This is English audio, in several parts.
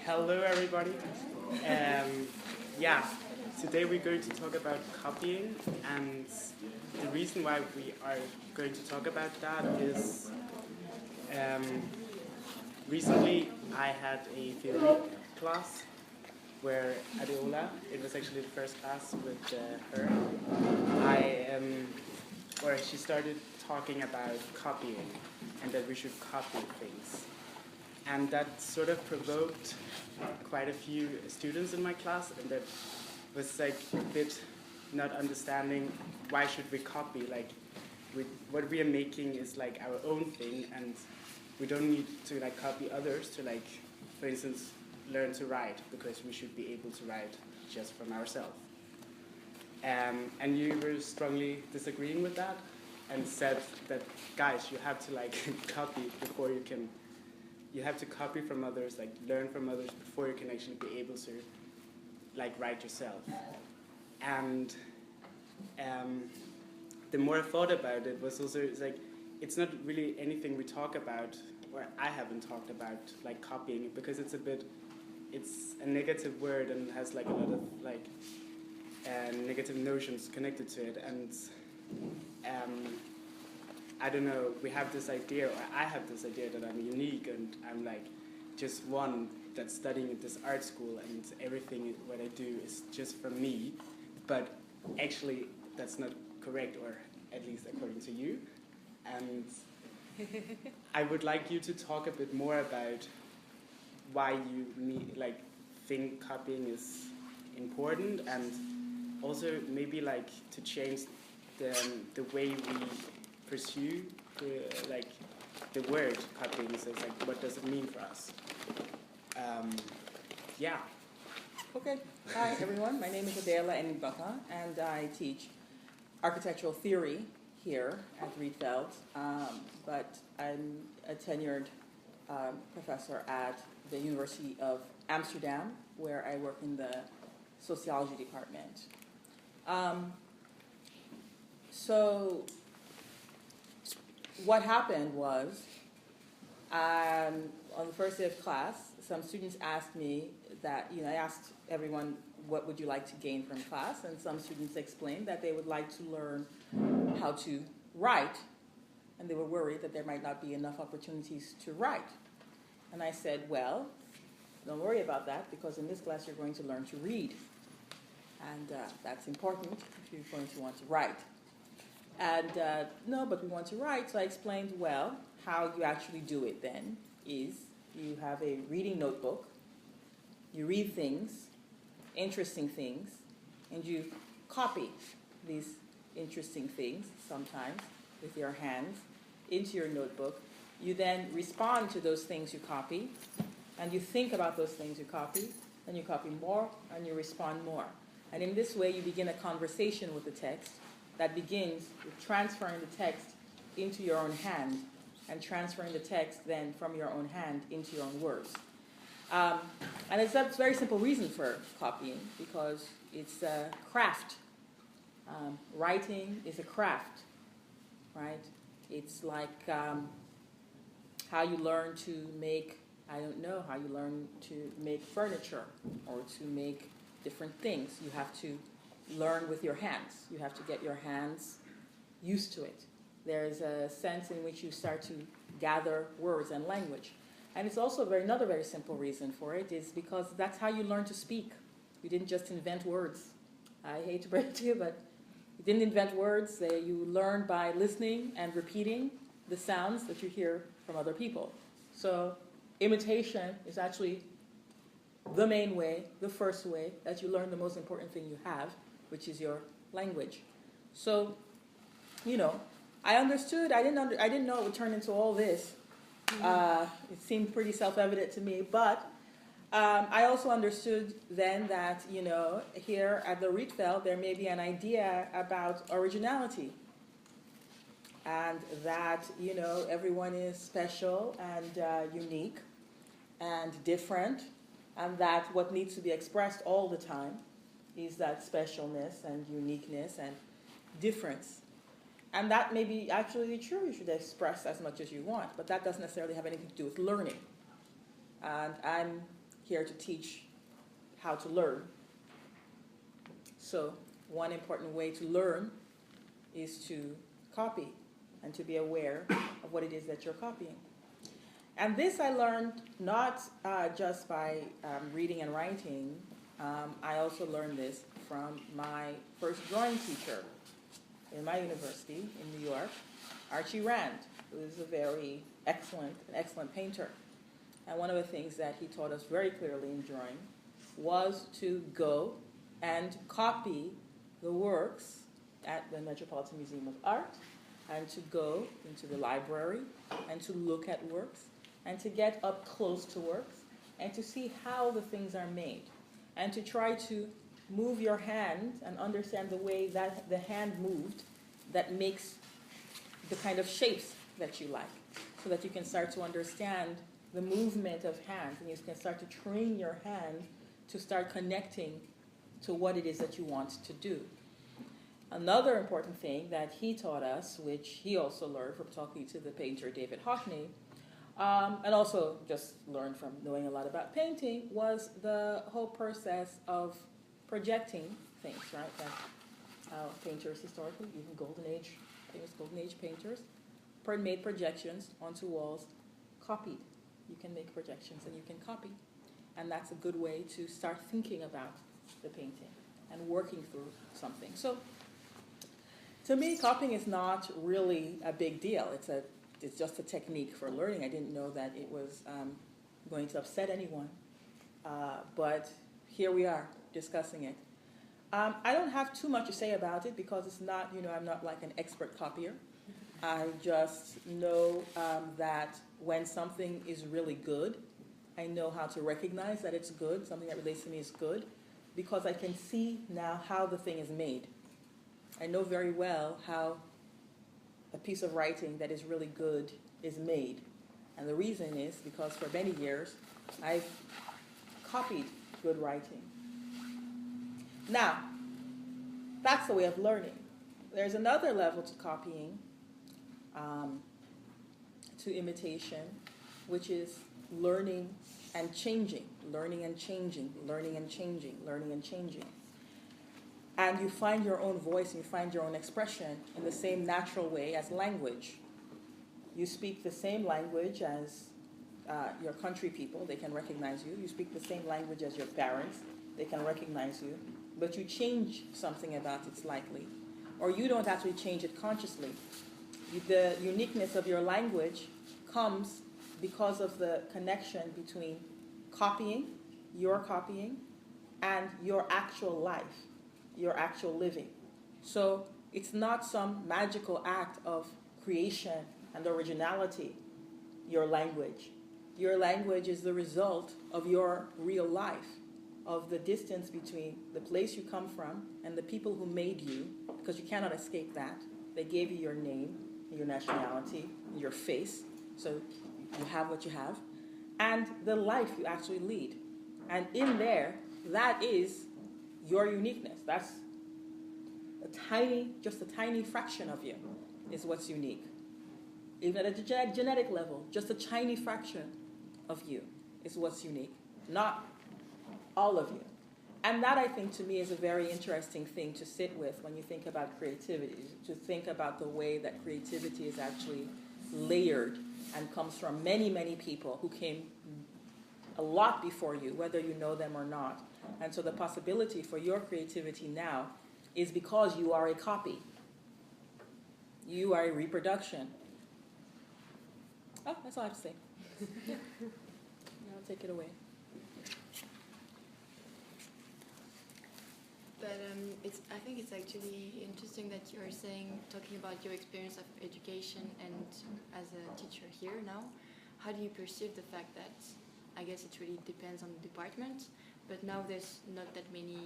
Hello, everybody. Yeah, today we're going to talk about copying, and the reason why we are going to talk about that is recently I had a theory class where Adeola, it was actually the first class with her, she started talking about copying and that we should copy things. And that sort of provoked quite a few students in my class, and that was like a bit not understanding why should we copy. Like, what we are making is like our own thing, and we don't need to like copy others to like, for instance, learn to write, because we should be able to write just from ourselves. And you were strongly disagreeing with that, and said that, guys, you have to like copy before you can. You have to copy from others, like learn from others before you can actually be able to like write yourself. And the more I thought about it was also, it's like, it's not really anything we talk about, or I haven't talked about, like copying, because it's a negative word and has like a lot of like negative notions connected to it. And I don't know, we have this idea, or I have this idea that I'm unique and I'm like just one that's studying at this art school and everything what I do is just from me. But actually that's not correct, or at least according to you. And I would like you to talk a bit more about why you think copying is important, and also maybe like to change the way we pursue the word copying. So it's like, what does it mean for us? Yeah. Okay. Hi, everyone. My name is Adeola Enigbokan, and I teach architectural theory here at Rietveld, but I'm a tenured professor at the University of Amsterdam, where I work in the sociology department. So what happened was, on the first day of class, some students asked me that, I asked everyone, what would you like to gain from class? And some students explained that they would like to learn how to write, and they were worried that there might not be enough opportunities to write. And I said, well, don't worry about that, because in this class you're going to learn to read. And that's important if you're going to want to write. And no, but we want to write. So I explained, well, how you actually do it then is you have a reading notebook, you read things, interesting things, and you copy these interesting things, sometimes with your hands, into your notebook. You then respond to those things you copy, and you think about those things you copy, and you copy more, and you respond more. And in this way, you begin a conversation with the text that begins with transferring the text into your own hand, and transferring the text then from your own hand into your own words. And it's a very simple reason for copying, because it's a craft. Writing is a craft, right? It's like how you learn to make, how you learn to make furniture or to make different things. You have to learn with your hands. You have to get your hands used to it. There's a sense in which you start to gather words and language. And it's also another very simple reason for it is because that's how you learn to speak. You didn't just invent words. I hate to break it to you, but you didn't invent words. You learn by listening and repeating the sounds that you hear from other people. So imitation is actually the main way, the first way that you learn the most important thing you have, which is your language. So, I understood. I didn't know it would turn into all this. It seemed pretty self-evident to me, but I also understood then that, here at the Rietveld, there may be an idea about originality, and that, everyone is special and unique and different, and that what needs to be expressed all the time is that specialness and uniqueness and difference. And that may be actually true. You should express as much as you want, but that doesn't necessarily have anything to do with learning. And I'm here to teach how to learn. So one important way to learn is to copy and to be aware of what it is that you're copying. And this I learned not just by reading and writing. I also learned this from my first drawing teacher in my university in New York, Archie Rand, who is a very excellent painter. And one of the things that he taught us very clearly in drawing was to go and copy the works at the Metropolitan Museum of Art, and to go into the library and to look at works and to get up close to works and to see how the things are made and to try to move your hand and understand the way that the hand moved that makes the kind of shapes that you like, so that you can start to understand the movement of hands, and you can start to train your hand to start connecting to what it is that you want to do. Another important thing that he taught us, which he also learned from talking to the painter David Hockney, and also just learned from knowing a lot about painting, was the whole process of projecting things, right? That painters historically, even famous Golden Age painters, made projections onto walls, copied. You can make projections and you can copy. And that's a good way to start thinking about the painting and working through something. So to me, copying is not really a big deal. It's just a technique for learning. I didn't know that it was going to upset anyone. But here we are discussing it. I don't have too much to say about it because it's not, I'm not like an expert copier. I just know that when something is really good, I know how to recognize that it's good, something that relates to me is good, because I can see now how the thing is made. I know very well how a piece of writing that is really good is made. And the reason is because for many years, I've copied good writing. Now, that's the way of learning. There's another level to copying, to imitation, which is learning and changing, learning and changing, learning and changing, learning and changing. And you find your own voice and you find your own expression in the same natural way as language. You speak the same language as your country people, they can recognize you. You speak the same language as your parents, they can recognize you. But you change something about it slightly. Or you don't actually change it consciously. The uniqueness of your language comes because of the connection between your copying, and your actual life, your actual living. So it's not some magical act of creation and originality, your language. Your language is the result of your real life, of the distance between the place you come from and the people who made you, because you cannot escape that. They gave you your name, your nationality, your face, so you have what you have, and the life you actually lead. And in there, that is your uniqueness. That's just a tiny fraction of you is what's unique. Even at a genetic level, just a tiny fraction of you is what's unique, not all of you. And that, I think, to me, is a very interesting thing to sit with when you think about creativity, to think about the way that creativity is actually layered and comes from many, many people who came a lot before you, whether you know them or not. And so the possibility for your creativity now is because you are a copy. You are a reproduction. Oh, that's all I have to say. I'll take it away. But I think it's actually interesting that you're talking about your experience of education and as a teacher here now. How do you perceive the fact that, I guess it really depends on the department, but now there's not that many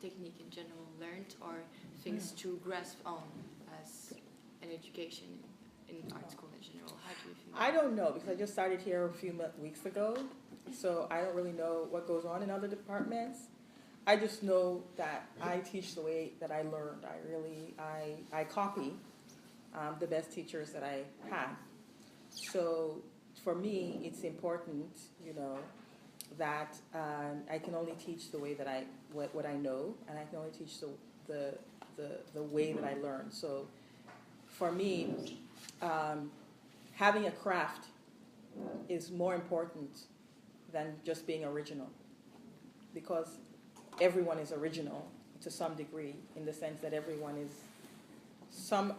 technique in general learned or things to grasp on as an education in art school in general? How do you think? I don't know, because I just started here a few weeks ago, so I don't really know what goes on in other departments. I just know that I teach the way that I learned. I copy the best teachers that I had. So for me, it's important, that I can only teach the way that what I know, and I can only teach the way that I learn. So for me, having a craft is more important than just being original, because everyone is original to some degree, in the sense that everyone is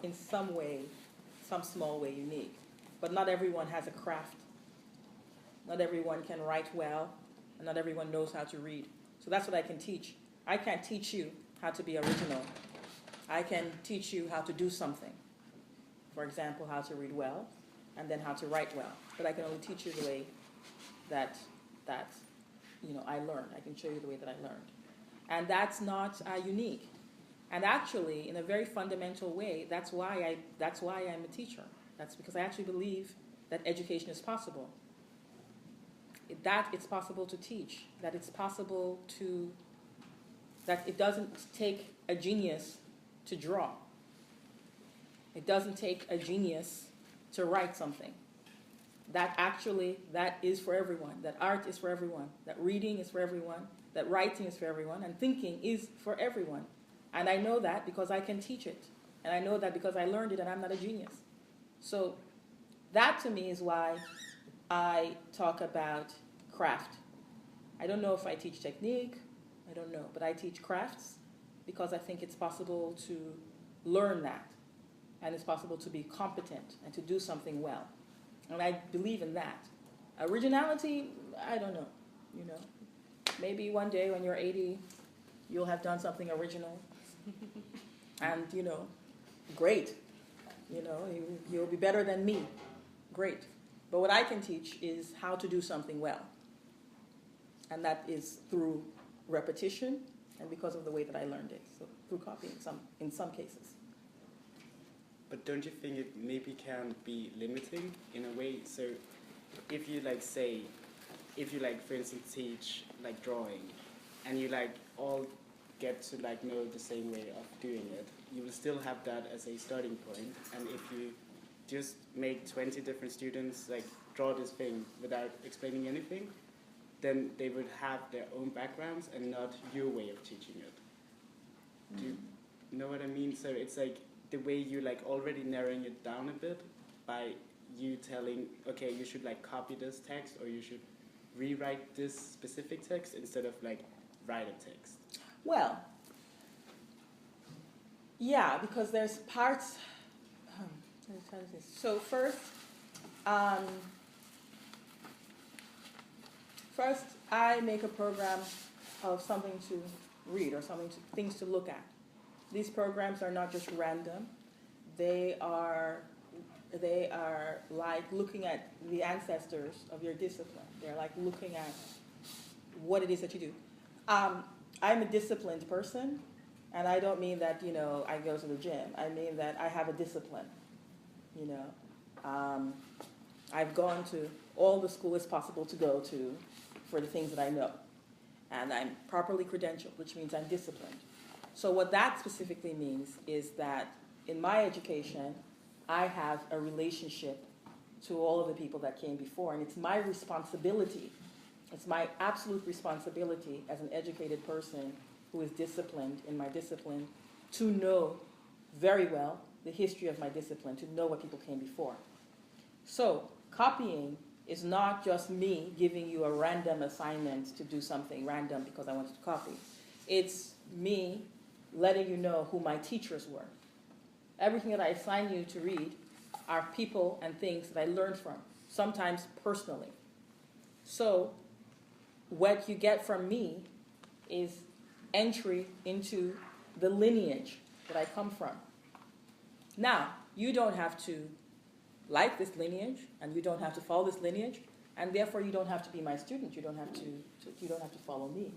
in some way, some small way unique. But not everyone has a craft. Not everyone can write well, and not everyone knows how to read. So that's what I can teach. I can't teach you how to be original. I can teach you how to do something. For example, how to read well, and then how to write well. But I can only teach you the way that I learned. I can show you the way that I learned. And that's not unique. And actually, in a very fundamental way, that's why I'm a teacher. That's because I actually believe that education is possible. That it's possible to teach. That it's possible that it doesn't take a genius to draw. It doesn't take a genius to write something. That is for everyone. That art is for everyone. That reading is for everyone. That writing is for everyone. And thinking is for everyone. And I know that because I can teach it. And I know that because I learned it and I'm not a genius. So that to me is why I talk about craft. I don't know if I teach technique. I don't know. But I teach crafts because I think it's possible to learn that. And it's possible to be competent and to do something well. And I believe in that. Originality, I don't know. Maybe one day when you're 80, you'll have done something original. And, great. You'll be better than me. Great. But what I can teach is how to do something well. And that is through repetition and because of the way that I learned it. So through copying in some cases. But don't you think it maybe can be limiting in a way? So if you for instance teach drawing, and you all get to know the same way of doing it, you will still have that as a starting point. And if you just make 20 different students draw this thing without explaining anything, then they would have their own backgrounds and not your way of teaching it. Mm-hmm. Do you know what I mean? So it's the way you already narrowing it down a bit by you telling, okay, you should copy this text, or you should rewrite this specific text instead of write a text. Well, yeah, because there's parts. So first I make a program of something to read or things to look at. These programs are not just random. They are like looking at the ancestors of your discipline. They're like looking at what it is that you do. I'm a disciplined person, and I don't mean that I go to the gym. I mean that I have a discipline. I've gone to all the school it's possible to go to for the things that I know, and I'm properly credentialed, which means I'm disciplined. So what that specifically means is that in my education, I have a relationship to all of the people that came before, and it's my responsibility. It's my absolute responsibility as an educated person who is disciplined in my discipline to know very well the history of my discipline, to know what people came before. So copying is not just me giving you a random assignment to do something random because I wanted to copy. It's me letting you know who my teachers were. Everything that I assign you to read are people and things that I learned from, sometimes personally. So what you get from me is entry into the lineage that I come from. Now, you don't have to like this lineage, and you don't have to follow this lineage, and therefore you don't have to be my student. You don't have to follow me.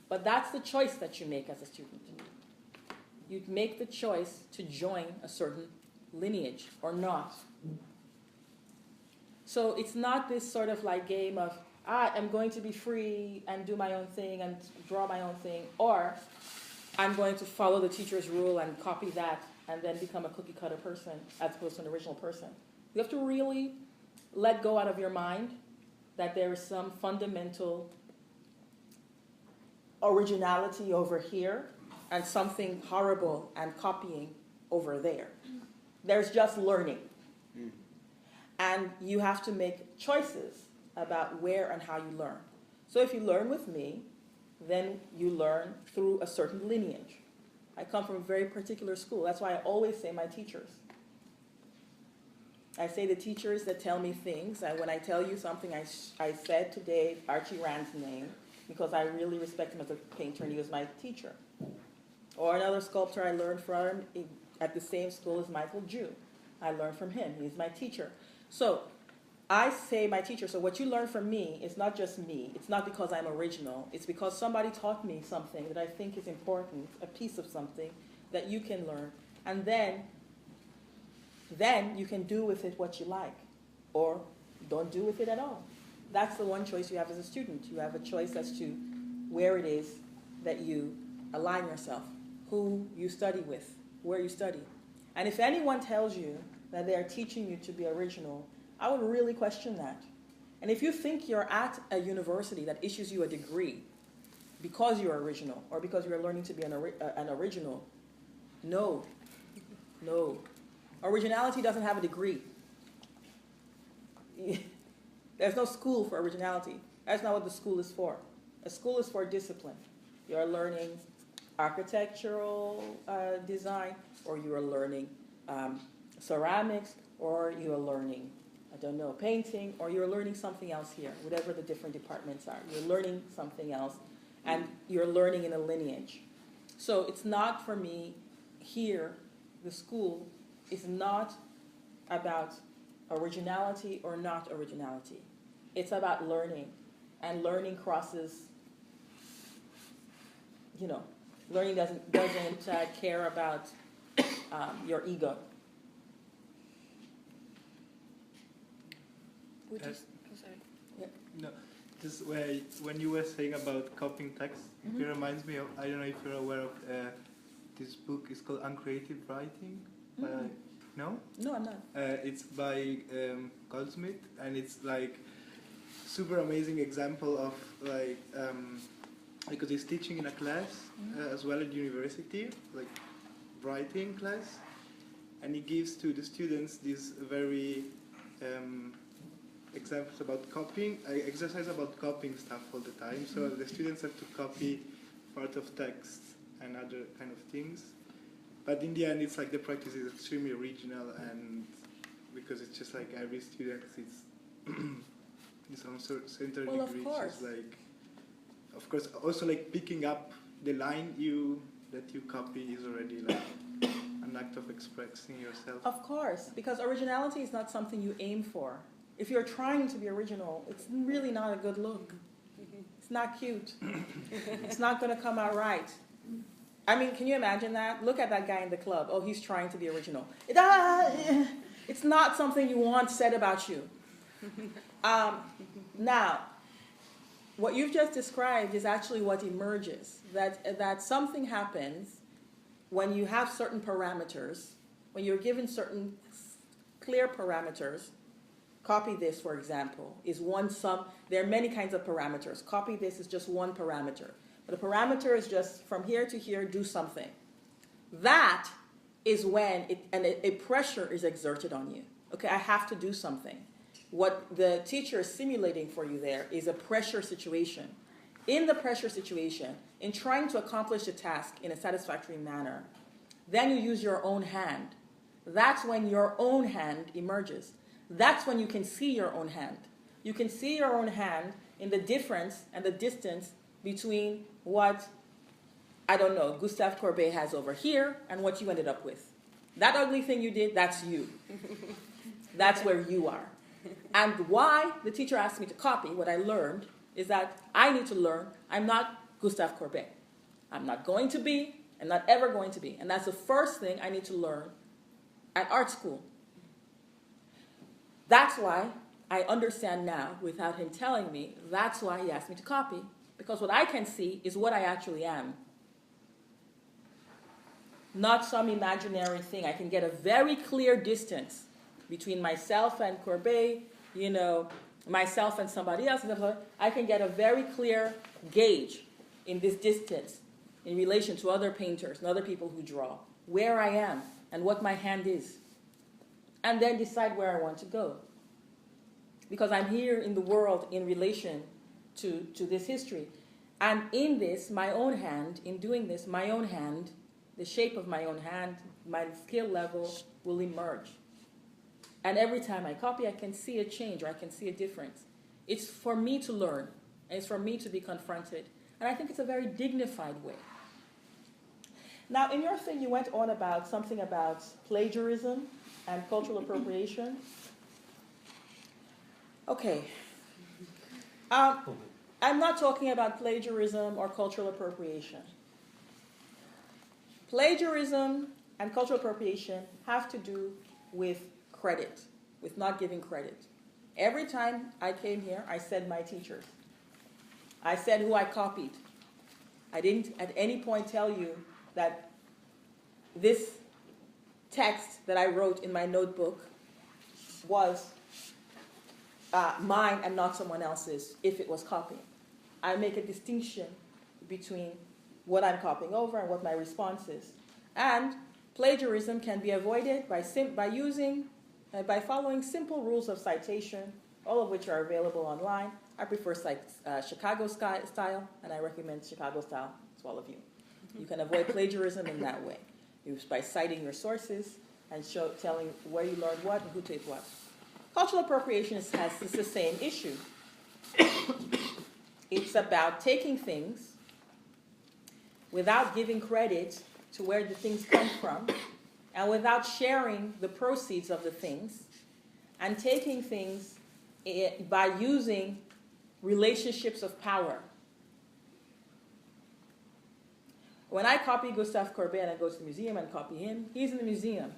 But that's the choice that you make as a student. You make the choice to join a certain lineage or not. So it's not this sort of game of, I'm going to be free and do my own thing and draw my own thing, or I'm going to follow the teacher's rule and copy that and then become a cookie-cutter person as opposed to an original person. You have to really let go out of your mind that there is some fundamental originality over here and something horrible and copying over there. There's just learning. And you have to make choices about where and how you learn. So if you learn with me, then you learn through a certain lineage. I come from a very particular school. That's why I always say my teachers. I say the teachers that tell me things, and when I tell you something, I said today Archie Rand's name because I really respect him as a painter and he was my teacher. Or another sculptor I learned from at the same school as Michael Jew. I learned from him. He's my teacher. So I say my teacher. So what you learn from me is not just me. It's not because I'm original. It's because somebody taught me something that I think is important, a piece of something that you can learn. And then you can do with it what you like or don't do with it at all. That's the one choice you have as a student. You have a choice as to where it is that you align yourself, who you study with, where you study. And if anyone tells you that they are teaching you to be original, I would really question that. And if you think you're at a university that issues you a degree because you're original or because you're learning to be an original, no. Originality doesn't have a degree. There's no school for originality. That's not what the school is for. A school is for discipline. You're learning architectural design, or you are learning ceramics, or you are learning, painting, or you're learning something else here, whatever the different departments are. You're learning something else, and you're learning in a lineage. So it's not for me here, the school is not about originality or not originality. It's about learning, and learning crosses, learning doesn't care about your ego. No, just when you were saying about copying text, it reminds me of, I don't know if you're aware of this book. It's called Uncreative Writing. No? No, I'm not. It's by Goldsmith, and it's like super amazing example of like because he's teaching in a class as well at university, like writing class, and he gives to the students these very examples about copying, exercise about copying stuff all the time. So the students have to copy part of text and other kind of things. But in the end, it's like the practice is extremely original, and because it's just like every student is its own certain degree. Of course. It's like, of course, also like picking up the line that you copy is already like an act of expressing yourself. Of course, because originality is not something you aim for. If you're trying to be original, it's really not a good look. It's not cute. It's not going to come out right. I mean, can you imagine that? Look at that guy in the club. Oh, he's trying to be original. It's not something you want said about you. Now, what you've just described is actually what emerges. That something happens when you have certain parameters, when you're given certain clear parameters. Copy this, for example, is one sum. There are many kinds of parameters. Copy this is just one parameter. But a parameter is just from here to here, do something. That is when a pressure is exerted on you. Okay, I have to do something. What the teacher is simulating for you there is a pressure situation. In the pressure situation, in trying to accomplish a task in a satisfactory manner, then you use your own hand. That's when your own hand emerges. That's when you can see your own hand. You can see your own hand in the difference and the distance between what, Gustave Courbet has over here and what you ended up with. That ugly thing you did, that's you. That's where you are. And why the teacher asked me to copy what I learned is that I need to learn I'm not Gustave Courbet. I'm not going to be, I'm not ever going to be. And that's the first thing I need to learn at art school. That's why I understand now, without him telling me, that's why he asked me to copy. Because what I can see is what I actually am. Not some imaginary thing. I can get a very clear distance between myself and Courbet, myself and somebody else. I can get a very clear gauge. in this distance in relation to other painters and other people who draw, where I am and what my hand is, and then decide where I want to go. Because I'm here in the world in relation to this history. And in this, my own hand, in doing this, my own hand, the shape of my own hand, my skill level will emerge. And every time I copy, I can see a change, or I can see a difference. It's for me to learn, and it's for me to be confronted. And I think it's a very dignified way. Now, in your thing, you went on about something about plagiarism and cultural appropriation. Okay. I'm not talking about plagiarism or cultural appropriation. Plagiarism and cultural appropriation have to do with credit, with not giving credit. Every time I came here, I said my teachers. I said who I copied. I didn't at any point tell you that this text that I wrote in my notebook was mine and not someone else's if it was copying. I make a distinction between what I'm copying over and what my response is. And plagiarism can be avoided by following simple rules of citation, all of which are available online. I prefer Chicago style, and I recommend Chicago style to all of you. You can avoid plagiarism in that way, by citing your sources and telling where you learned what and who took what. Cultural appropriation has the same issue. It's about taking things without giving credit to where the things come from, and without sharing the proceeds of the things, and taking things by using relationships of power. When I copy Gustave Courbet and I go to the museum and copy him, he's in the museum.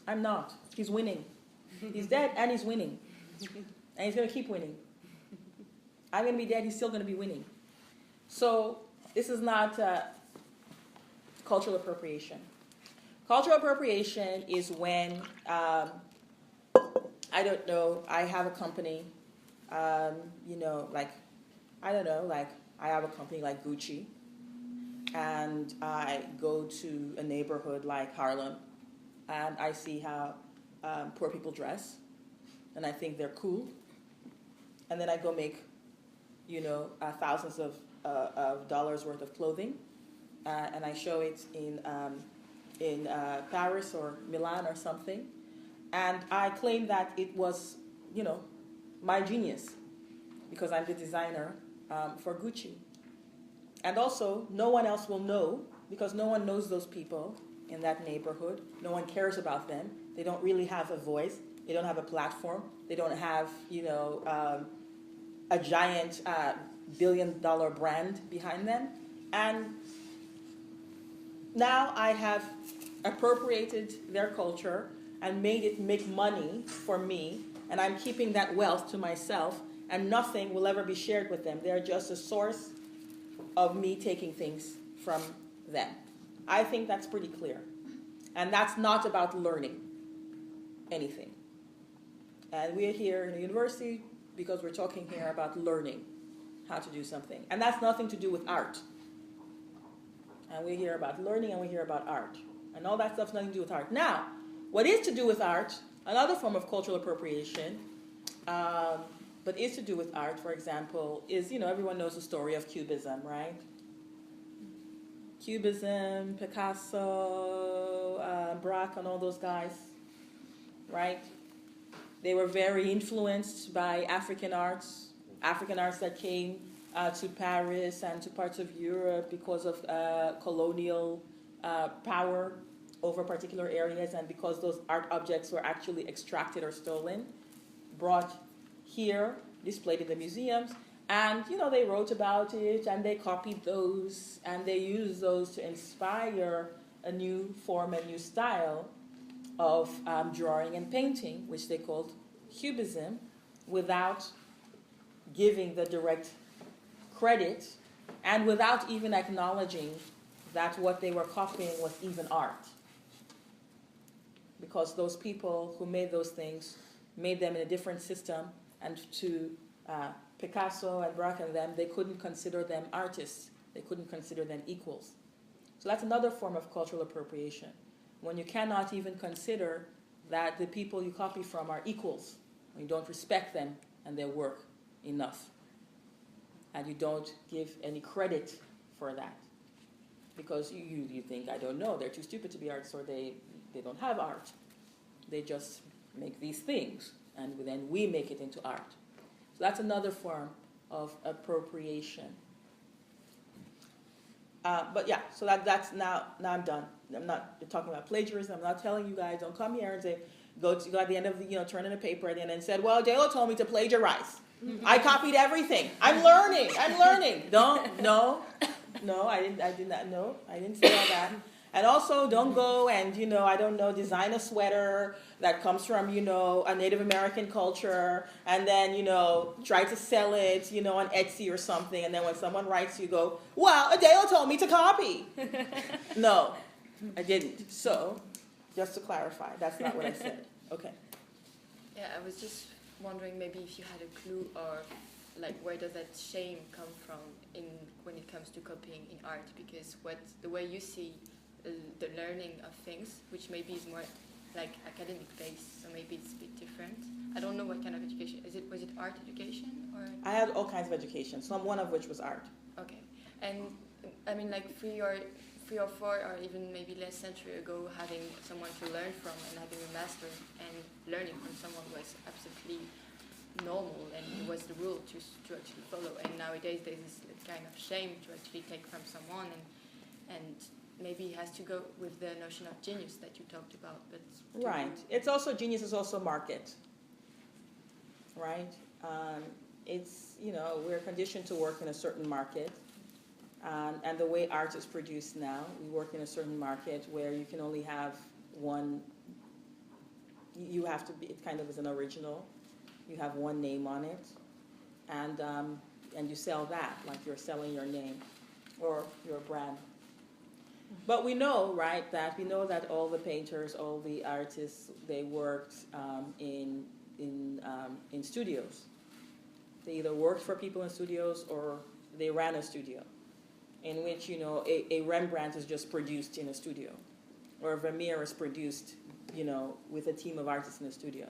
I'm not. He's winning. He's dead and he's winning. And he's going to keep winning. I'm going to be dead, he's still going to be winning. So this is not cultural appropriation. Cultural appropriation is when, I don't know, I have a company, I have a company like Gucci, and I go to a neighborhood like Harlem, and I see how poor people dress, and I think they're cool, and then I go make, thousands of dollars worth of clothing, and I show it in Paris or Milan or something, and I claim that it was, my genius, because I'm the designer for Gucci. And also, no one else will know, because no one knows those people in that neighborhood. No one cares about them. They don't really have a voice. They don't have a platform. They don't have, a giant billion-dollar brand behind them. And now I have appropriated their culture and made it make money for me, and I'm keeping that wealth to myself, and nothing will ever be shared with them. They're just a source of me taking things from them. I think that's pretty clear. And that's not about learning anything. And we're here in the university because we're talking here about learning how to do something. And that's nothing to do with art. And we're here about learning, and we're here about art. And all that stuff's nothing to do with art. Now, what is to do with art, another form of cultural appropriation, but is to do with art, for example, is, everyone knows the story of Cubism, right? Cubism, Picasso, Braque, and all those guys, right? They were very influenced by African arts that came to Paris and to parts of Europe because of colonial power over particular areas, and because those art objects were actually extracted or stolen, brought here, displayed in the museums, and they wrote about it, and they copied those, and they used those to inspire a new form, a new style of drawing and painting, which they called Cubism, without giving the direct credit, and without even acknowledging that what they were copying was even art. Because those people who made those things made them in a different system, and to Picasso and Braque and them, they couldn't consider them artists. They couldn't consider them equals. So that's another form of cultural appropriation, when you cannot even consider that the people you copy from are equals, when you don't respect them and their work enough, and you don't give any credit for that, because you think, I don't know, they're too stupid to be artists, or they don't have art. They just make these things, and then we make it into art. So that's another form of appropriation. But yeah, so that's now I'm done. I'm not talking about plagiarism. I'm not telling you guys, don't come here and say, go at the end of the, turn in a paper at the end and said, well, Adeola told me to plagiarize. I copied everything. I'm learning. No, I did not know. I didn't say all that. And also, don't go and, I don't know, design a sweater that comes from, a Native American culture, and then, try to sell it, on Etsy or something, and then when someone writes, you go, well, Adeola told me to copy. No, I didn't. So, just to clarify, that's not what I said. Okay. Yeah, I was just wondering maybe if you had a clue, or like where does that shame come from when it comes to copying in art? Because the way you see the learning of things, which maybe is more like academic based, so maybe it's a bit different. I don't know what kind of education. Was it art education or? I had all kinds of education, one of which was art. Okay, and I mean like 3 or 4 or even maybe less century ago, having someone to learn from and having a master and learning from someone was absolutely normal, and it was the rule to actually follow. And nowadays there's this kind of shame to actually take from someone, and maybe it has to go with the notion of genius that you talked about. But right, it's also genius is also market, right? It's we're conditioned to work in a certain market, and the way art is produced now, we work in a certain market where you can only have one. You have to be. It kind of is an original. You have one name on it, and you sell that like you're selling your name or your brand. But we know, right, that all the painters, all the artists, they worked in studios. They either worked for people in studios or they ran a studio, in which a Rembrandt is just produced in a studio, or a Vermeer is produced, with a team of artists in a studio.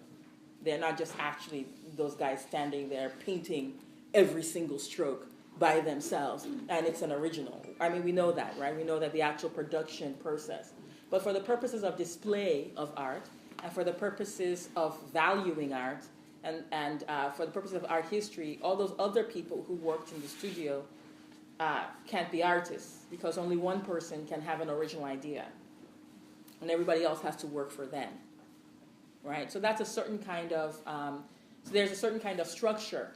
They're not just actually those guys standing there painting every single stroke by themselves, and it's an original. I mean, we know that, right? We know that the actual production process. But for the purposes of display of art, and for the purposes of valuing art, and for the purposes of art history, all those other people who worked in the studio can't be artists, because only one person can have an original idea, and everybody else has to work for them, right? So that's a certain kind of, so there's a certain kind of structure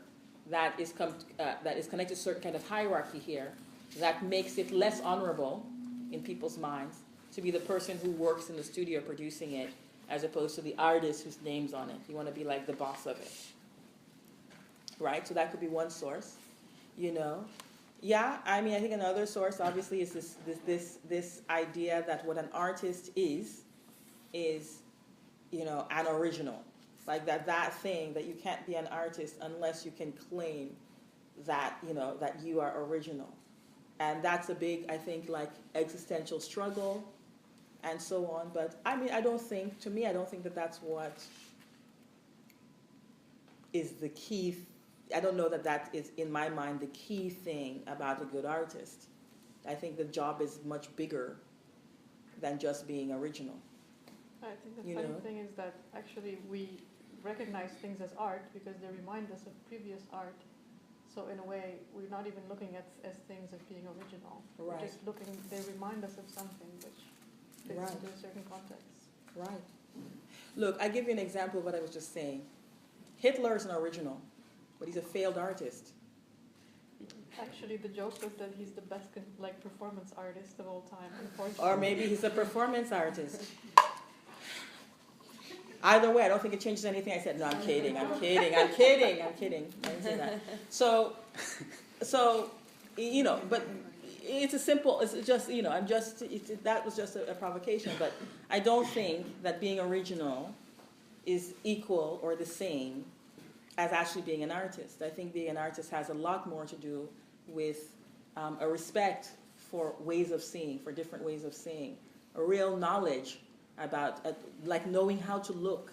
that is connected to a certain kind of hierarchy here that makes it less honorable in people's minds to be the person who works in the studio producing it, as opposed to the artist whose name's on it. You want to be like the boss of it, right? So that could be one source, Yeah, I mean, I think another source obviously is this idea that what an artist is an original. Like that thing that you can't be an artist unless you can claim that, that you are original. And that's a big, I think, like existential struggle and so on. But I mean, I don't think that that's what is the key. I don't know that is, in my mind, the key thing about a good artist. I think the job is much bigger than just being original. I think the funny thing is that actually we recognize things as art because they remind us of previous art. So in a way, we're not even looking at as things as being original. Right. We're just they remind us of something which fits into a certain context. Right. Look, I give you an example of what I was just saying. Hitler is an original, but he's a failed artist. Actually, the joke was that he's the best performance artist of all time, unfortunately. Or maybe he's a performance artist. Either way, I don't think it changes anything I said. No, I'm kidding. I didn't say that. So, but it's just, that was just a provocation. But I don't think that being original is equal or the same as actually being an artist. I think being an artist has a lot more to do with a respect for ways of seeing, for different ways of seeing, a real knowledge about, like knowing how to look.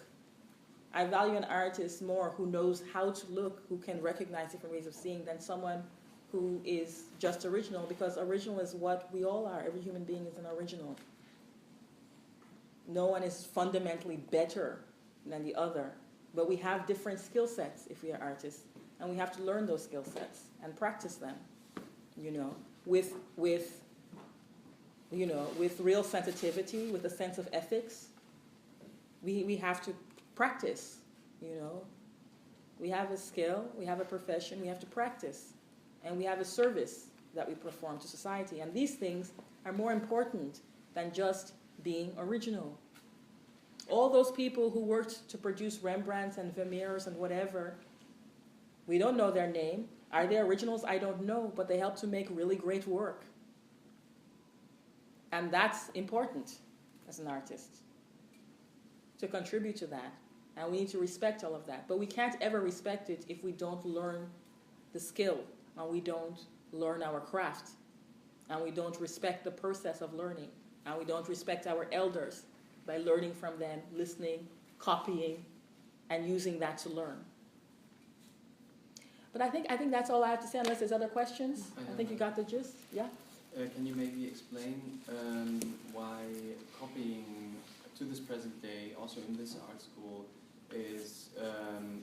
I value an artist more who knows how to look, who can recognize different ways of seeing, than someone who is just original, because original is what we all are. Every human being is an original. No one is fundamentally better than the other, but we have different skill sets if we are artists, and we have to learn those skill sets and practice them, with real sensitivity, with a sense of ethics. We have to practice, We have a skill, we have a profession, we have to practice, and we have a service that we perform to society. And these things are more important than just being original. All those people who worked to produce Rembrandts and Vermeers and whatever, we don't know their name. Are they originals? I don't know, but they help to make really great work. And that's important as an artist, to contribute to that. And we need to respect all of that. But we can't ever respect it if we don't learn the skill, and we don't learn our craft, and we don't respect the process of learning, and we don't respect our elders by learning from them, listening, copying, and using that to learn. But I think that's all I have to say, unless there's other questions. I think you got the gist. Yeah? Can you maybe explain why copying to this present day, also in this art school, is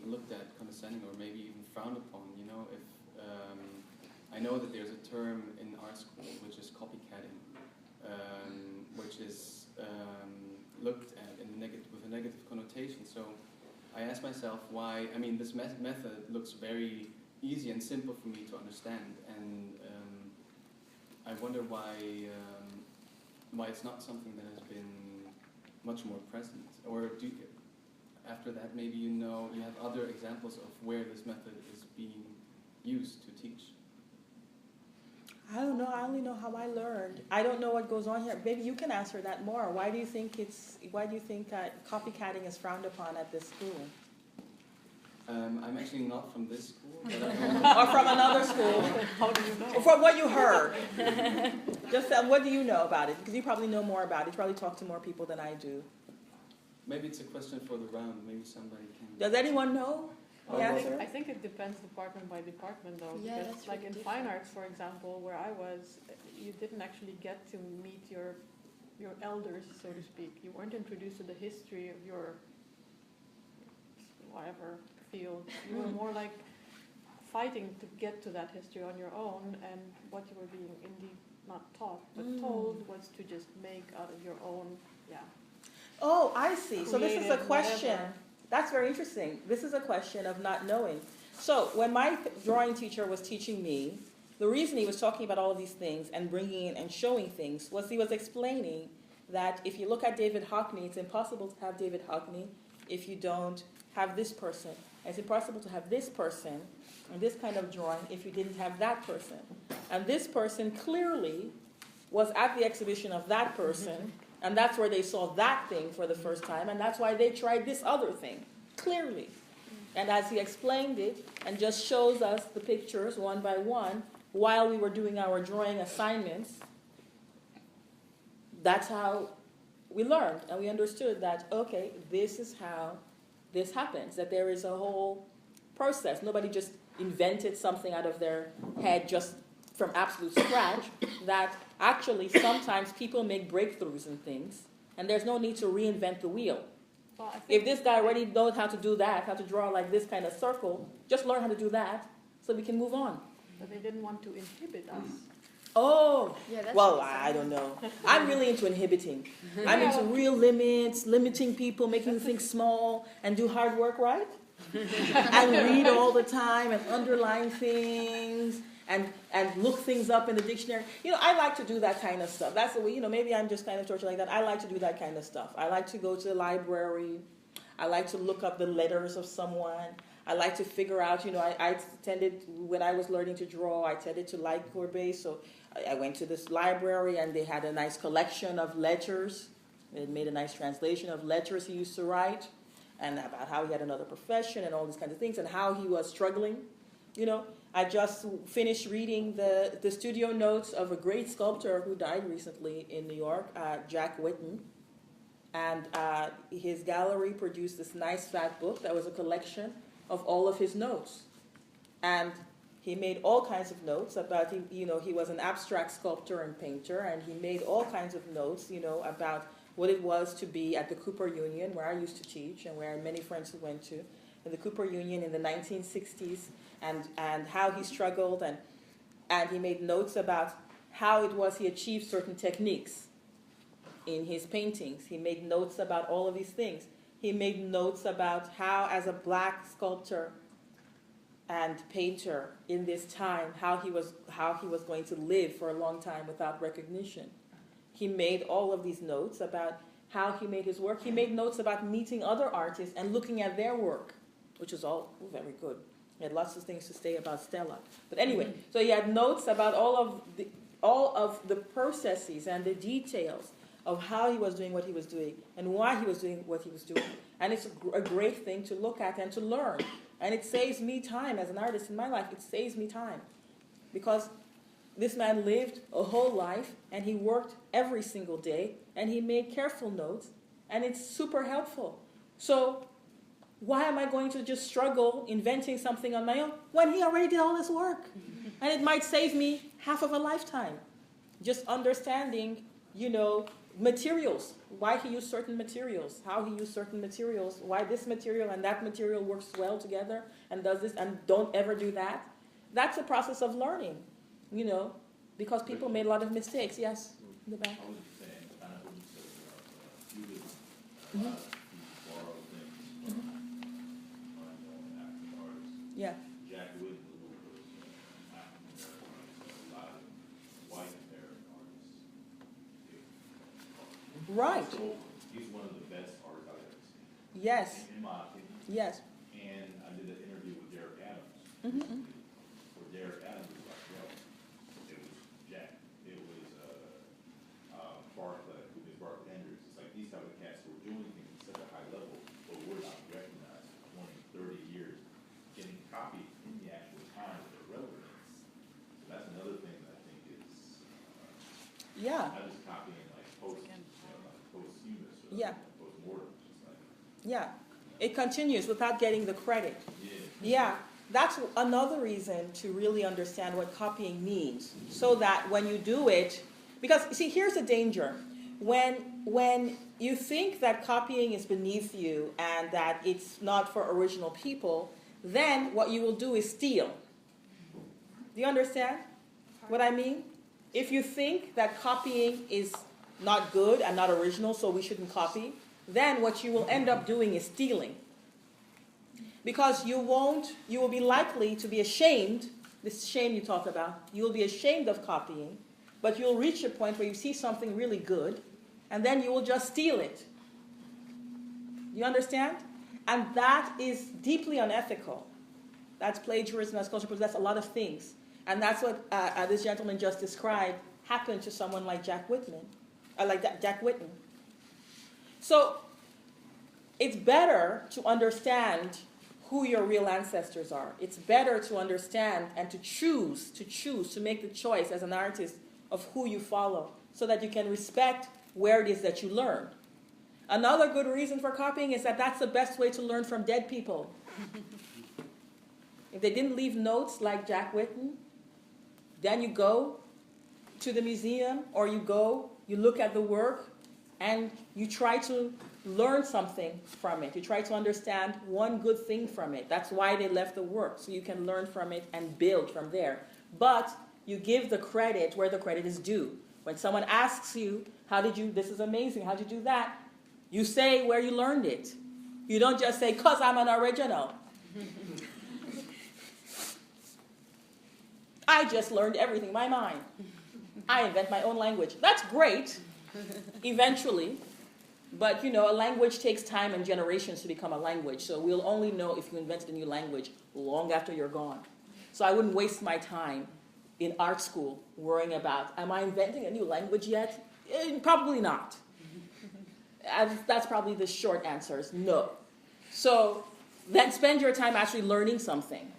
looked at condescending or maybe even frowned upon? If I know that there's a term in art school which is copycatting, which is looked at with a negative connotation. So I ask myself why. I mean, this method looks very easy and simple for me to understand, and I wonder why it's not something that has been much more present. Or after that, maybe you have other examples of where this method is being used to teach. I don't know. I only know how I learned. I don't know what goes on here. Maybe you can answer that more. Why do you think copycatting is frowned upon at this school? I'm actually not from this school. But or from another school. How do you know? Or from what you heard. Just what do you know about it? Because you probably know more about it. You probably talk to more people than I do. Maybe it's a question for the round. Maybe somebody can. Does anyone know? I think it depends department by department, though. Yeah, because, that's like really in fine arts, for example, where I was, you didn't actually get to meet your elders, so to speak. You weren't introduced to the history of your whatever field. You were more like fighting to get to that history on your own, and what you were being indeed not taught, but told was to just make out of your own, Oh, I see. So this is a question. Whatever. That's very interesting. This is a question of not knowing. So when my drawing teacher was teaching me, the reason he was talking about all of these things and bringing in and showing things was he was explaining that if you look at David Hockney, it's impossible to have David Hockney if you don't have this person. It's impossible to have this person and this kind of drawing if you didn't have that person. And this person clearly was at the exhibition of that person, and that's where they saw that thing for the first time, and that's why they tried this other thing, clearly. And as he explained it, and just shows us the pictures one by one, while we were doing our drawing assignments, that's how we learned, and we understood that, okay, this is how this happens, that there is a whole process. Nobody just invented something out of their head just from absolute scratch, that actually sometimes people make breakthroughs in things, and there's no need to reinvent the wheel. Well, If this guy already knows how to do that, how to draw like this kind of circle, just learn how to do that so we can move on. But they didn't want to inhibit us. Oh, Yeah, that's well, what it I sounds don't know. I'm really into inhibiting. I'm into real limits, limiting people, making things small, and do hard work, right? And read all the time and underline things and look things up in the dictionary. I like to do that kind of stuff. That's the way, maybe I'm just kind of tortured like that. I like to do that kind of stuff. I like to go to the library. I like to look up the letters of someone. I like to figure out, I tended, when I was learning to draw, I tended to like Courbet, so I went to this library and they had a nice collection of letters. They made a nice translation of letters he used to write, and about how he had another profession and all these kinds of things, and how he was struggling, I just finished reading the studio notes of a great sculptor who died recently in New York, Jack Whitten. And his gallery produced this nice fat book that was a collection of all of his notes. And he made all kinds of notes about, he was an abstract sculptor and painter, and he made all kinds of notes, about what it was to be at the Cooper Union, where I used to teach and where many friends who went to, in the Cooper Union in the 1960s, and how he struggled, and he made notes about how it was he achieved certain techniques in his paintings. He made notes about all of these things. He made notes about how, as a black sculptor and painter in this time, how he was going to live for a long time without recognition. He made all of these notes about how he made his work. He made notes about meeting other artists and looking at their work, which is all very good. He had lots of things to say about Stella. But anyway, so he had notes about all of the processes and the details of how he was doing what he was doing and why he was doing what he was doing. And it's a great thing to look at and to learn. And it saves me time as an artist in my life. It saves me time. Because this man lived a whole life, and he worked every single day, and he made careful notes, and it's super helpful. So why am I going to just struggle inventing something on my own when he already did all this work? And it might save me half of a lifetime. Just understanding, materials, why he used certain materials, how he used certain materials, why this material and that material works well together and does this, and don't ever do that. That's a process of learning, because people made a lot of mistakes. Yes, in the back. I was just saying, kind of what you said, you did a lot of people borrow things from unknown active artists. Yeah. Jack Whitten was a lot of white American artists. Right. So he's one of the best artists I've ever seen. Yes. In my opinion. Yes. And I did an interview with Gerrit Adams. Mm-hmm. Where Gerrit Adams was like, yo, it was Jack. It was Barclay, who is Barclay Hendricks. It's like these type of cats who are doing things at such a high level, but we're not recognized for 20, 30 years, getting copied in the actual time of their relevance. So that's another thing that I think is Yeah. not just copying like posthumous or Yeah. post-mortem. Just like, Yeah. It continues without getting the credit. Yeah. That's another reason to really understand what copying means, so that when you do it, because see, here's the danger. When you think that copying is beneath you and that it's not for original people, then what you will do is steal. Do you understand what I mean? If you think that copying is not good and not original, so we shouldn't copy, then what you will end up doing is stealing. Because you will be likely to be ashamed, this shame you talk about, you will be ashamed of copying, but you'll reach a point where you see something really good, and then you will just steal it. You understand? And that is deeply unethical. That's plagiarism, that's cultural, that's a lot of things. And that's what this gentleman just described happened to someone like Jack Whitten. So it's better to understand who your real ancestors are. It's better to understand and to choose, to make the choice as an artist of who you follow, so that you can respect where it is that you learn. Another good reason for copying is that that's the best way to learn from dead people. If they didn't leave notes like Jack Whitten, then you go to the museum, or you look at the work, and you try to learn something from it. You try to understand one good thing from it. That's why they left the work, so you can learn from it and build from there. But you give the credit where the credit is due. When someone asks you, this is amazing, how'd you do that? You say where you learned it. You don't just say, 'cause I'm an original. I just learned everything in my mind. I invent my own language. That's great, eventually. But, a language takes time and generations to become a language. So we'll only know if you invented a new language long after you're gone. So I wouldn't waste my time in art school worrying about, am I inventing a new language yet? Probably not. That's probably the short answer is no. So then spend your time actually learning something.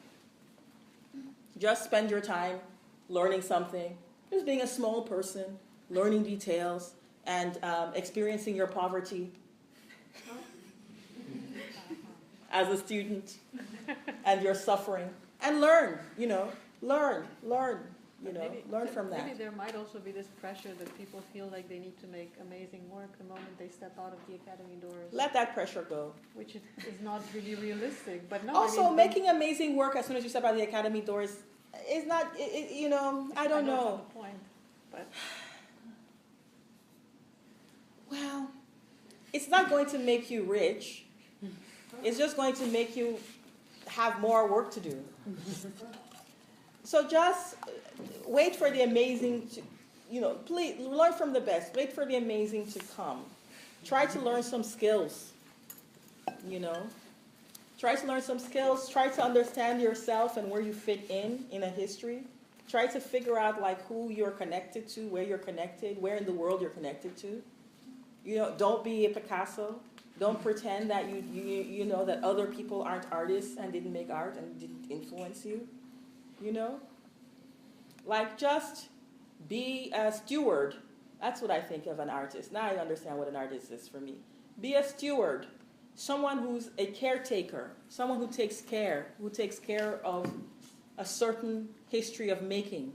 Just spend your time learning something, just being a small person, learning details, and experiencing your poverty as a student, and your suffering, and learn, learn, learn from that. Maybe there might also be this pressure that people feel like they need to make amazing work the moment they step out of the academy doors. Let that pressure go. Which is not really realistic, but no. Also, making amazing work as soon as you step out of the academy doors is not, I don't know. That's not the point, but. Well, it's not going to make you rich. It's just going to make you have more work to do. So just wait for the amazing to, please learn from the best. Wait for the amazing to come. Try to learn some skills, Try to learn some skills. Try to understand yourself and where you fit in a history. Try to figure out who you're connected to, where you're connected, where in the world you're connected to. Don't be a Picasso. Don't pretend that you know that other people aren't artists and didn't make art and didn't influence you. Just be a steward. That's what I think of an artist. Now I understand what an artist is for me. Be a steward. Someone who's a caretaker. Someone who takes care of a certain history of making.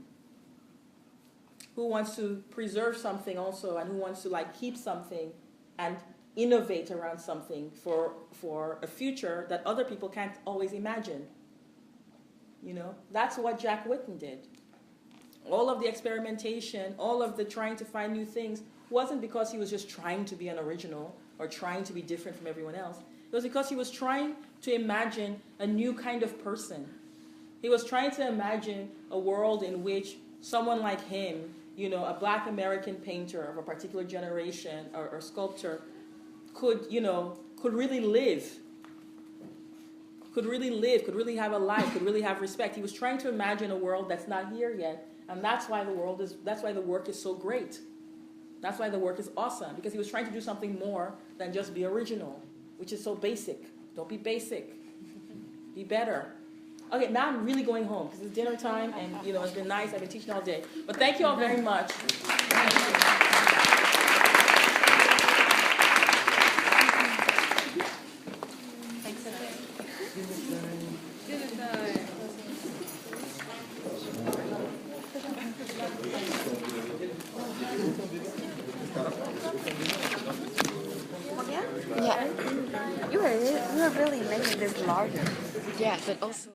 Who wants to preserve something also, and who wants to keep something and innovate around something for a future that other people can't always imagine. That's what Jack Whitten did. All of the experimentation, all of the trying to find new things wasn't because he was just trying to be an original or trying to be different from everyone else. It was because he was trying to imagine a new kind of person. He was trying to imagine a world in which someone like him, a Black American painter of a particular generation or sculptor, could really live, could really have a life, could really have respect. He was trying to imagine a world that's not here yet, and that's why the work is so great. That's why the work is awesome, because he was trying to do something more than just be original, which is so basic. Don't be basic. Be better. Okay, now I'm really going home because it's dinner time, and it's been nice. I've been teaching all day. But thank you all very much. Yeah, you were really making this larger. Yeah, but also.